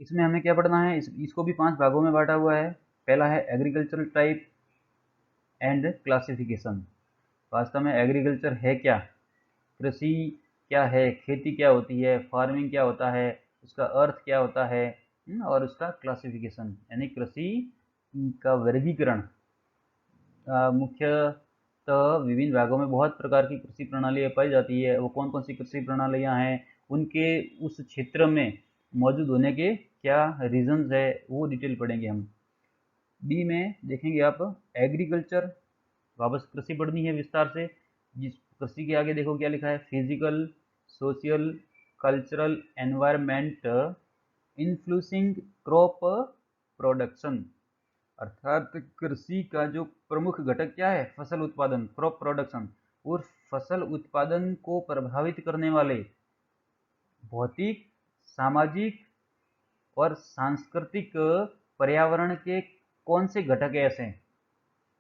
इसमें हमें क्या पढ़ना है, इसको भी 5 भागों में बाँटा हुआ है। पहला है एग्रीकल्चरल टाइप एंड क्लासिफिकेशन। वास्तव में एग्रीकल्चर है क्या, कृषि क्या है, खेती क्या होती है, फार्मिंग क्या होता है, उसका अर्थ क्या होता है, और उसका क्लासिफिकेशन यानी कृषि का वर्गीकरण। मुख्यतः विभिन्न भागों में बहुत प्रकार की कृषि प्रणालियाँ पाई जाती है। वो कौन कौन सी कृषि प्रणालियाँ हैं, उनके उस क्षेत्र में मौजूद होने के क्या रीजंस है, वो डिटेल पढ़ेंगे हम। बी में देखेंगे आप एग्रीकल्चर, वापस कृषि पढ़नी है विस्तार से। जिस कृषि के आगे देखो क्या लिखा है, physical, social, cultural environment influencing crop production. अर्थात कृषि का जो प्रमुख घटक क्या है, फसल उत्पादन, क्रॉप प्रोडक्शन। और फसल उत्पादन को प्रभावित करने वाले भौतिक, सामाजिक और सांस्कृतिक पर्यावरण के कौन से घटक ऐसे हैं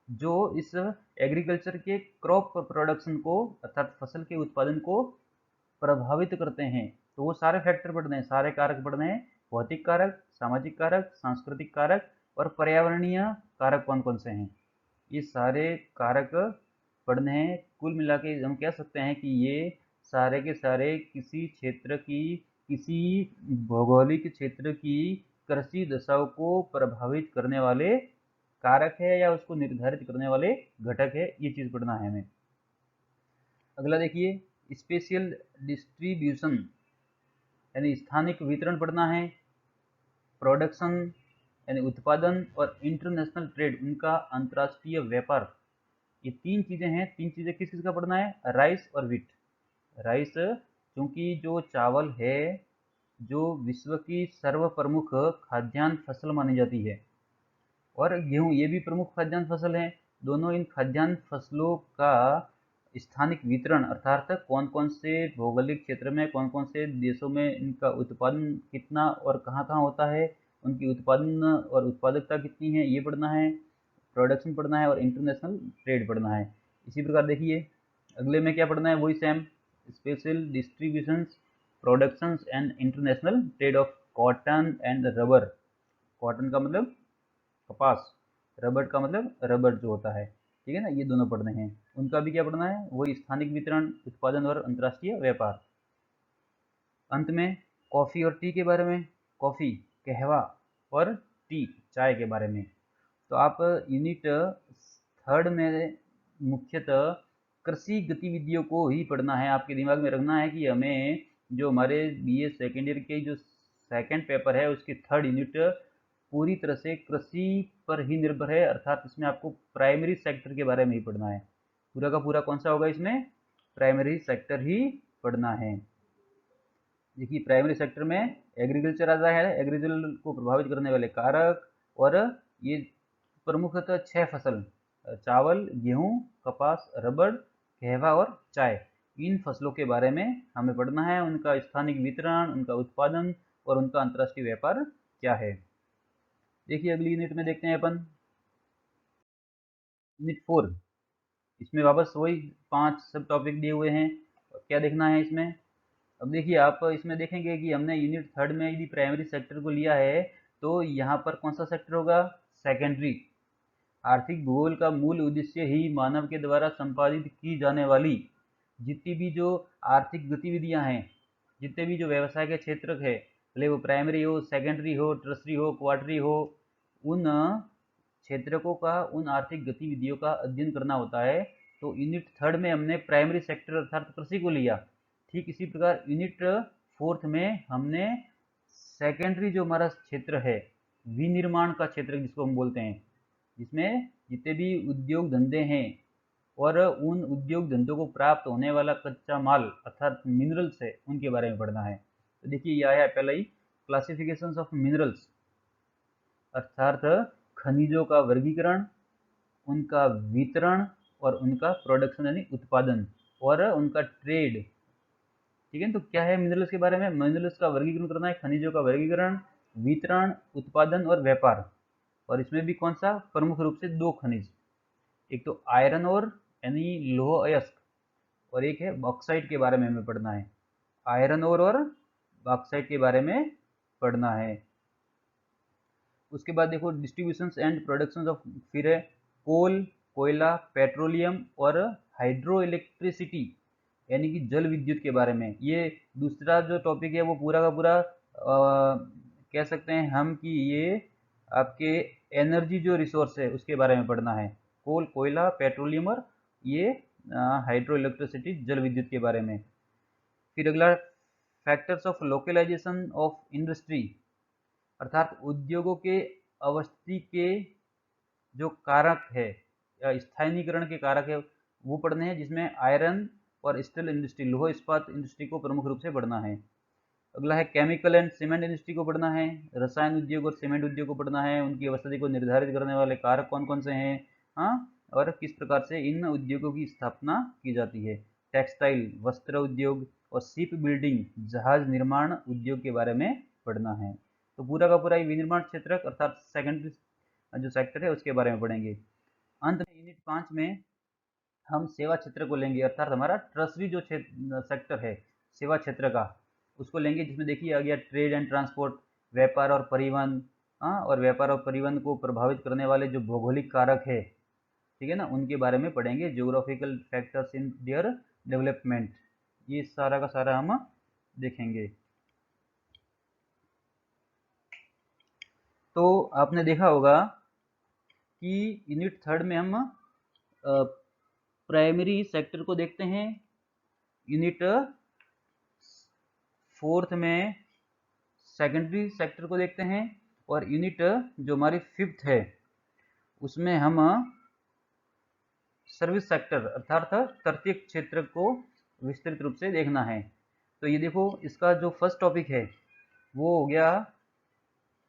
जो इस एग्रीकल्चर के क्रॉप प्रोडक्शन को अर्थात फसल के उत्पादन को प्रभावित करते हैं। तो वो सारे फैक्टर पढ़ने हैं, सारे कारक पढ़ने हैं। भौतिक कारक, सामाजिक कारक, सांस्कृतिक कारक और पर्यावरणीय कारक कौन कौन से हैं, ये सारे कारक पढ़ने हैं। कुल मिला के हम कह सकते हैं कि ये सारे के सारे किसी क्षेत्र की, किसी भौगोलिक क्षेत्र की कृषि दशाओं को प्रभावित करने वाले कारक है या उसको निर्धारित करने वाले घटक है। ये चीज़ पढ़ना है हमें। अगला देखिए, स्पेशियल डिस्ट्रीब्यूशन यानी स्थानिक वितरण पढ़ना है। प्रोडक्शन यानी उत्पादन और इंटरनेशनल ट्रेड उनका अंतर्राष्ट्रीय व्यापार। ये तीन चीज़ें हैं। तीन चीज़ें किस किस का पढ़ना है, राइस और व्हीट। राइस क्योंकि जो चावल है जो विश्व की सर्व प्रमुख खाद्यान्न फसल मानी जाती है, और गेहूँ ये भी प्रमुख खाद्यान्न फसल है। दोनों इन खाद्यान्न फसलों का स्थानिक वितरण अर्थात कौन कौन से भौगोलिक क्षेत्र में, कौन कौन से देशों में इनका उत्पादन कितना और कहाँ कहाँ होता है, उनकी उत्पादन और उत्पादकता कितनी है, ये पढ़ना है। प्रोडक्शन पढ़ना है और इंटरनेशनल ट्रेड पढ़ना है। इसी प्रकार देखिए अगले में क्या पढ़ना है, वही same, special distributions, productions and international trade off cotton and rubber. Cotton का मतलब कपास, रबर का मतलब रबर जो होता है, ठीक है ना, ये दोनों पढ़ने हैं। उनका भी क्या पढ़ना है, वही स्थानिक वितरण, उत्पादन और अंतर्राष्ट्रीय व्यापार। अंत में कॉफ़ी और टी के बारे में, कॉफ़ी, कहवा और टी, चाय के बारे में। तो आप यूनिट थर्ड में मुख्यतः कृषि गतिविधियों को ही पढ़ना है। आपके दिमाग में रखना है कि हमें जो हमारे बीए सेकेंड ईयर के जो सेकंड पेपर है उसकी थर्ड यूनिट पूरी तरह से कृषि पर ही निर्भर है। अर्थात इसमें आपको प्राइमरी सेक्टर के बारे में ही पढ़ना है। पूरा का पूरा कौन सा होगा इसमें, प्राइमरी सेक्टर ही पढ़ना है। देखिए प्राइमरी सेक्टर में एग्रीकल्चर आता है, एग्रीकल्चर को प्रभावित करने वाले कारक, और ये प्रमुखतः 6 फसल, चावल, गेहूं, कपास, रबड़, कहवा और चाय, इन फसलों के बारे में हमें पढ़ना है। उनका स्थानिक वितरण, उनका उत्पादन और उनका अंतर्राष्ट्रीय व्यापार क्या है। देखिए अगली यूनिट में देखते हैं अपन यूनिट 4। इसमें वापस वही 5 सब टॉपिक दिए हुए हैं। क्या देखना है इसमें, अब देखिए आप इसमें देखेंगे कि हमने यूनिट थर्ड में यदि प्राइमरी सेक्टर को लिया है तो यहाँ पर कौन सा सेक्टर होगा, सेकेंडरी। आर्थिक भूगोल का मूल उद्देश्य ही मानव के द्वारा संपादित की जाने वाली जितनी भी जो आर्थिक गतिविधियां हैं, जितने भी जो व्यवसाय के क्षेत्र है, भले वो प्राइमरी हो, सेकेंडरी हो, टर्सरी हो, क्वार्टरी हो, उन क्षेत्रकों का, उन आर्थिक गतिविधियों का अध्ययन करना होता है। तो यूनिट थर्ड में हमने प्राइमरी सेक्टर अर्थात कृषि को लिया। ठीक इसी प्रकार यूनिट फोर्थ में हमने सेकेंडरी जो हमारा क्षेत्र है, विनिर्माण का क्षेत्र जिसको हम बोलते हैं, जिसमें जितने भी उद्योग धंधे हैं और उन उद्योग धंधों को प्राप्त होने वाला कच्चा माल अर्थात मिनरल्स है, उनके बारे में पढ़ना है। तो देखिए यह आया पहला ही, क्लासिफिकेशन ऑफ मिनरल्स अर्थात खनिजों का वर्गीकरण, उनका वितरण और उनका प्रोडक्शन यानी उत्पादन और उनका ट्रेड। ठीक है, तो क्या है मिनरल्स के बारे में, मिनरल्स का वर्गीकरण करना है, खनिजों का वर्गीकरण, वितरण, उत्पादन और व्यापार। और इसमें भी कौन सा, प्रमुख रूप से 2 खनिज, एक तो आयरन और यानी लौह अयस्क, और एक है बॉक्साइट के बारे में हमें पढ़ना है। आयरन और बॉक्साइट के बारे में पढ़ना है। उसके बाद देखो डिस्ट्रीब्यूशन एंड प्रोडक्शन ऑफ, फिर है कोल, कोयला, पेट्रोलियम और हाइड्रो इलेक्ट्रिसिटी यानी कि जल विद्युत के बारे में। ये दूसरा जो टॉपिक है वो पूरा का पूरा कह सकते हैं हम कि ये आपके एनर्जी जो रिसोर्स है उसके बारे में पढ़ना है। कोल, कोयला, पेट्रोलियम और ये हाइड्रो इलेक्ट्रिसिटी जल विद्युत के बारे में। फिर अगला factors of localisation of industry, अर्थात उद्योगों के अवस्थी के जो कारक है या स्थानीयकरण के कारक है वो पढ़ने हैं, जिसमें आयरन और स्टील इंडस्ट्री, लोह इस्पात इंडस्ट्री को प्रमुख रूप से पढ़ना है। अगला है केमिकल एंड सीमेंट इंडस्ट्री को पढ़ना है, रसायन उद्योग और सीमेंट उद्योग को पढ़ना है, उनकी अवस्थी को निर्धारित करने वाले कारक कौन कौन से हैं, हाँ, और किस प्रकार से इन उद्योगों की स्थापना की जाती है। टेक्सटाइल, वस्त्र उद्योग और शिप बिल्डिंग, जहाज निर्माण उद्योग के बारे में पढ़ना है। तो पूरा का पूरा विनिर्माण क्षेत्र अर्थात सेकेंडरी जो सेक्टर है उसके बारे में पढ़ेंगे। अंत में यूनिट 5 में हम सेवा क्षेत्र को लेंगे, अर्थात हमारा टर्सरी जो सेक्टर है सेवा क्षेत्र का उसको लेंगे, जिसमें देखिए आ गया ट्रेड एंड ट्रांसपोर्ट, व्यापार और परिवहन, हाँ, और व्यापार और परिवहन को प्रभावित करने वाले जो भौगोलिक कारक है, ठीक है ना, उनके बारे में पढ़ेंगे, geographical factors in their development, ये सारा का सारा हम देखेंगे। तो आपने देखा होगा कि यूनिट 3 में हम प्राइमरी सेक्टर को देखते हैं, यूनिट 4 में सेकेंडरी सेक्टर को देखते हैं, और यूनिट जो हमारी 5th है उसमें हम सर्विस सेक्टर अर्थात तृतीय क्षेत्र को विस्तृत रूप से देखना है। तो ये देखो इसका जो फर्स्ट टॉपिक है वो हो गया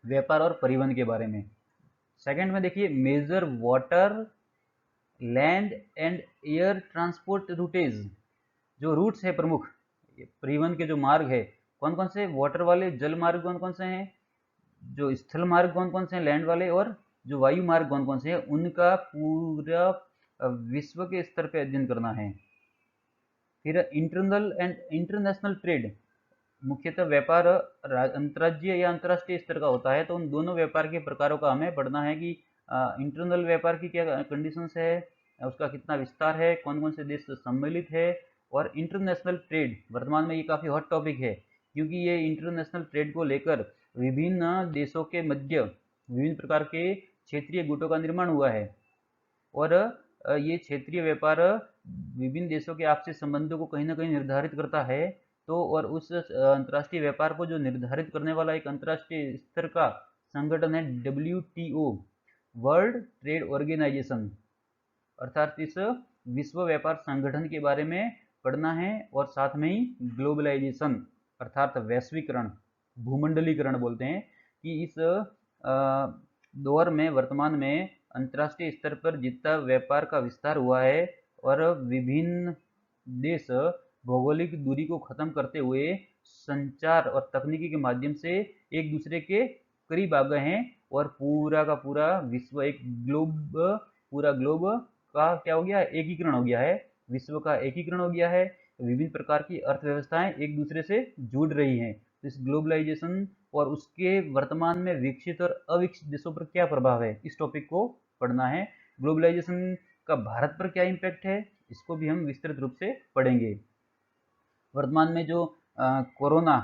व्यापार और परिवहन के बारे में। सेकंड में देखिए major water, land and air transport routage, जो रूट्स है प्रमुख परिवहन के जो मार्ग है कौन कौन से, वाटर वाले, जल मार्ग कौन कौन से हैं, जो स्थल मार्ग कौन कौन से हैं लैंड वाले, और जो वायु मार्ग कौन कौन से हैं, उनका पूरा विश्व के स्तर पे अध्ययन करना है। फिर इंटरनल एंड इंटरनेशनल ट्रेड, मुख्यतः व्यापार अंतर्राज्यीय या अंतर्राष्ट्रीय स्तर का होता है, तो उन दोनों व्यापार के प्रकारों का हमें पढ़ना है कि इंटरनल व्यापार की क्या कंडीशंस है, उसका कितना विस्तार है, कौन कौन से देश सम्मिलित है, और इंटरनेशनल ट्रेड वर्तमान में ये काफ़ी हॉट टॉपिक है, क्योंकि ये इंटरनेशनल ट्रेड को लेकर विभिन्न देशों के मध्य विभिन्न प्रकार के क्षेत्रीय गुटों का निर्माण हुआ है, और ये क्षेत्रीय व्यापार विभिन्न देशों के आपसी संबंधों को कहीं ना कहीं निर्धारित करता है। तो और उस अंतर्राष्ट्रीय व्यापार को जो निर्धारित करने वाला एक अंतर्राष्ट्रीय स्तर का संगठन है WTO, वर्ल्ड ट्रेड ऑर्गेनाइजेशन, अर्थात इस विश्व व्यापार संगठन के बारे में पढ़ना है, और साथ में ही ग्लोबलाइजेशन अर्थात वैश्वीकरण, भूमंडलीकरण बोलते हैं, कि इस दौर में वर्तमान में अंतर्राष्ट्रीय स्तर पर जितना व्यापार का विस्तार हुआ है और विभिन्न देश भौगोलिक दूरी को खत्म करते हुए संचार और तकनीकी के माध्यम से एक दूसरे के करीब आ गए हैं, और पूरा का पूरा विश्व एक पूरा ग्लोब का क्या हो गया है, एकीकरण हो गया है, विश्व का एकीकरण हो गया है, विभिन्न प्रकार की अर्थव्यवस्थाएं एक दूसरे से जुड़ रही हैं। तो इस ग्लोबलाइजेशन और उसके वर्तमान में विकसित और अविकसित देशों पर क्या प्रभाव है, इस टॉपिक को पढ़ना है। ग्लोबलाइजेशन का भारत पर क्या इम्पैक्ट है, इसको भी हम विस्तृत रूप से पढ़ेंगे। वर्तमान में जो कोरोना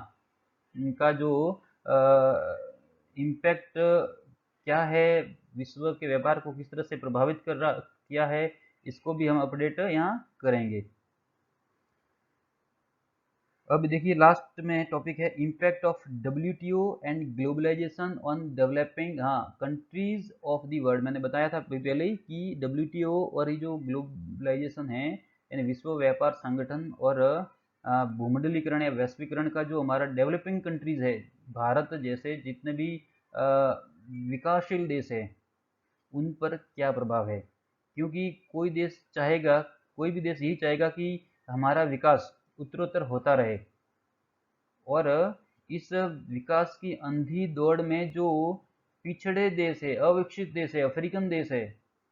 का जो इम्पैक्ट क्या है, विश्व के व्यापार को किस तरह से प्रभावित कर रहा किया है, इसको भी हम अपडेट यहाँ करेंगे। अब देखिए लास्ट में टॉपिक है impact of WTO and globalisation on developing countries of the world. मैंने बताया था पहले ही कि WTO और ये जो ग्लोबलाइजेशन है यानी विश्व व्यापार संगठन और भूमंडलीकरण या वैश्वीकरण का जो हमारा डेवलपिंग कंट्रीज है, भारत जैसे जितने भी विकासशील देश है उन पर क्या प्रभाव है, क्योंकि कोई देश चाहेगा, कोई भी देश यही चाहेगा कि हमारा विकास उत्तरोत्तर होता रहे, और इस विकास की अंधी दौड़ में जो पिछड़े देश है, अविकसित देश है, अफ्रीकन देश है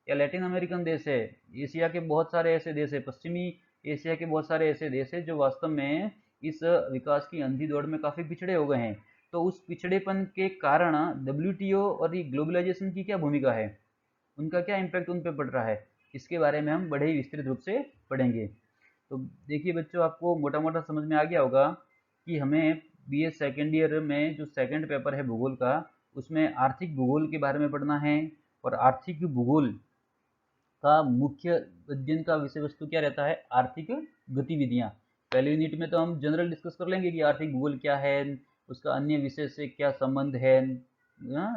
या लैटिन अमेरिकन देश है, एशिया के बहुत सारे ऐसे देश है, पश्चिमी एशिया के बहुत सारे ऐसे देश है जो वास्तव में इस विकास की अंधी दौड़ में काफ़ी पिछड़े हो गए हैं। तो उस पिछड़ेपन के कारण WTO और ये ग्लोबलाइजेशन की क्या भूमिका है, उनका क्या इम्पैक्ट उन पे पड़ रहा है, इसके बारे में हम बड़े ही विस्तृत रूप से पढ़ेंगे। तो देखिए बच्चों, आपको मोटा मोटा समझ में आ गया होगा कि हमें BA सेकेंड ईयर में जो सेकंड पेपर है भूगोल का, उसमें आर्थिक भूगोल के बारे में पढ़ना है। और आर्थिक भूगोल का मुख्य अध्ययन का विषय वस्तु क्या रहता है, आर्थिक गतिविधियां। पहले यूनिट में तो हम जनरल डिस्कस कर लेंगे कि आर्थिक भूगोल क्या है, उसका अन्य विषय से क्या संबंध है,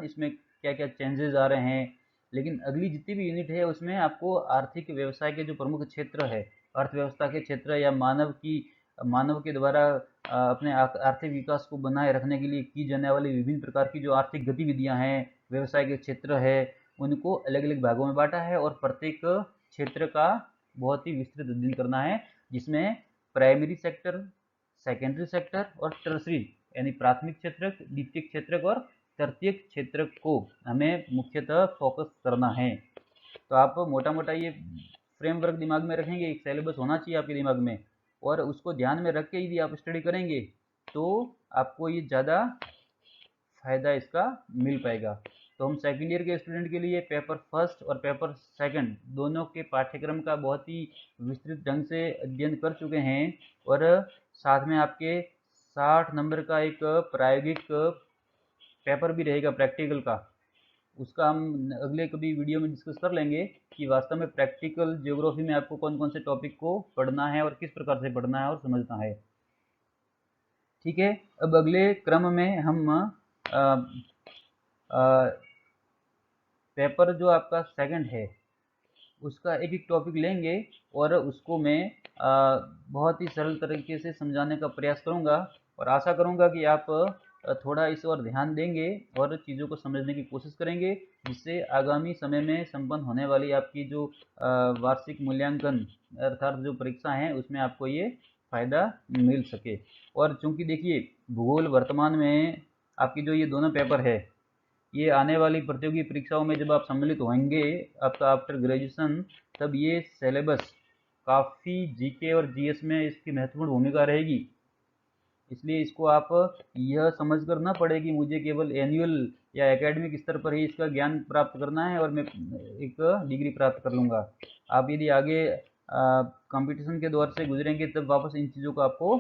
इसमें क्या क्या चेंजेस आ रहे हैं। लेकिन अगली जितनी भी यूनिट है उसमें आपको आर्थिक व्यवसाय के जो प्रमुख क्षेत्र है, अर्थव्यवस्था के क्षेत्र या मानव के द्वारा अपने आर्थिक विकास को बनाए रखने के लिए की जाने वाली विभिन्न प्रकार की जो आर्थिक गतिविधियां हैं, व्यवसाय के क्षेत्र है, उनको अलग अलग भागों में बांटा है। और प्रत्येक क्षेत्र का बहुत ही विस्तृत अध्ययन करना है, जिसमें प्राइमरी सेक्टर, सेकेंडरी सेक्टर और टर्सरी यानी प्राथमिक क्षेत्र, द्वितीयक क्षेत्र और तृतीयक क्षेत्र को हमें मुख्यतः फोकस करना है। तो आप मोटा मोटा ये फ्रेमवर्क दिमाग में रखेंगे, एक सिलेबस होना चाहिए आपके दिमाग में, और उसको ध्यान में रख के यदि आप स्टडी करेंगे तो आपको ये ज़्यादा फायदा इसका मिल पाएगा। तो हम सेकेंड ईयर के स्टूडेंट के लिए पेपर फर्स्ट और पेपर सेकंड दोनों के पाठ्यक्रम का बहुत ही विस्तृत ढंग से अध्ययन कर चुके हैं। और साथ में आपके 60 नंबर का एक प्रायोगिक पेपर भी रहेगा प्रैक्टिकल का, उसका हम अगले कभी वीडियो में डिस्कस कर लेंगे कि वास्तव में प्रैक्टिकल ज्योग्राफी में आपको कौन कौन से टॉपिक को पढ़ना है और किस प्रकार से पढ़ना है और समझना है। ठीक है, अब अगले क्रम में हम पेपर जो आपका सेकंड है उसका एक एक टॉपिक लेंगे और उसको मैं बहुत ही सरल तरीके से समझाने का प्रयास करूंगा, और आशा करूंगा कि आप थोड़ा इस ओर ध्यान देंगे और चीज़ों को समझने की कोशिश करेंगे, जिससे आगामी समय में संपन्न होने वाली आपकी जो वार्षिक मूल्यांकन अर्थात जो परीक्षा हैं उसमें आपको ये फ़ायदा मिल सके। और चूंकि देखिए भूगोल वर्तमान में आपकी जो ये दोनों पेपर है, ये आने वाली प्रतियोगी परीक्षाओं में जब आप सम्मिलित होंगे आपका आफ्टर ग्रेजुएशन, तब ये सिलेबस काफ़ी जीके और जीएस में इसकी महत्वपूर्ण भूमिका रहेगी। इसलिए इसको आप यह समझकर ना पड़े कि मुझे केवल एनुअल या एकेडमिक स्तर पर ही इसका ज्ञान प्राप्त करना है और मैं एक डिग्री प्राप्त कर लूँगा। आप यदि आगे कंपटीशन के दौर से गुजरेंगे तब वापस इन चीज़ों को आपको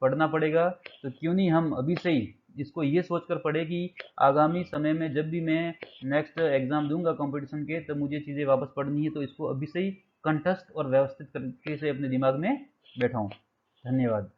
पढ़ना पड़ेगा। तो क्यों नहीं हम अभी से ही इसको ये सोचकर पढ़े कि आगामी समय में जब भी मैं नेक्स्ट एग्ज़ाम दूंगा कंपटीशन के, तब मुझे चीज़ें वापस पढ़नी है, तो इसको अभी से ही कंठस्थ और व्यवस्थित तरीके से अपने दिमाग में बैठाऊँ। धन्यवाद।